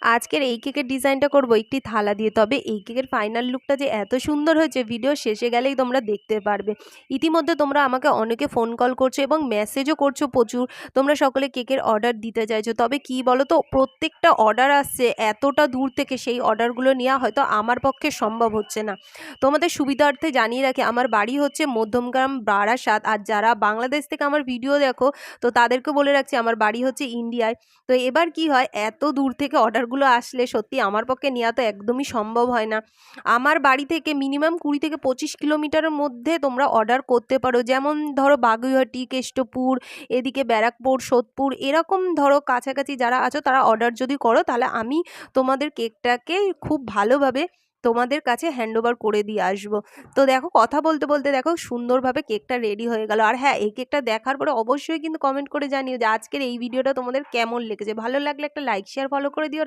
আজকের এই কেকের ডিজাইনটা করব একটি থালা দিয়ে। তবে এই কেকের ফাইনাল লুকটা যে এত সুন্দর হয়েছে ভিডিও শেষে গেলেই তোমরা দেখতে পারবে। ইতিমধ্যে তোমরা আমাকে অনেকে ফোন কল করছো এবং মেসেজও করছো প্রচুর। তোমরা সকলে কেকের অর্ডার দিতে চাইছো। তবে কি বলো তো, প্রত্যেকটা অর্ডার আসছে এতটা দূর থেকে, সেই অর্ডারগুলো নেওয়া হয়তো আমার পক্ষে সম্ভব হচ্ছে না। তোমাদের সুবিধার্থে জানিয়ে রাখি, আমার বাড়ি হচ্ছে মধ্যমগ্রাম, বারাসাত। আর যারা বাংলাদেশ থেকে আমার ভিডিও দেখো, তো তাদেরকে বলে রাখছি আমার বাড়ি হচ্ছে ইন্ডিয়ায়। তো এবার কি হয়, এত দূর থেকে অর্ডারগুলো আসলে সত্যি আমার পক্ষে নেওয়া তো একদমই সম্ভব হয় না। আমার বাড়ি থেকে মিনিমাম 20 থেকে 25 কিলোমিটারের মধ্যে তোমরা অর্ডার করতে পারো। যেমন ধরো বাগুইআটি, কেষ্টপুর, এদিকে ব্যারাকপুর, সোদপুর, এরকম ধরো কাছাকাছি যারা আছো তারা অর্ডার যদি করো, তাহলে আমি তোমাদের কেকটাকে খুব ভালোভাবে তোমাদের কাছে হ্যান্ড ওভার করে দিয়ে আসবো। তো দেখো, কথা বলতে বলতে দেখো সুন্দরভাবে কেকটা রেডি হয়ে গেল। আর হ্যাঁ, এই কেকটা দেখার পরে অবশ্যই কিন্তু কমেন্ট করে জানিও যে আজকের এই ভিডিওটা তোমাদের কেমন লেগেছে। ভালো লাগলে একটা লাইক, শেয়ার, ফলো করে দিও।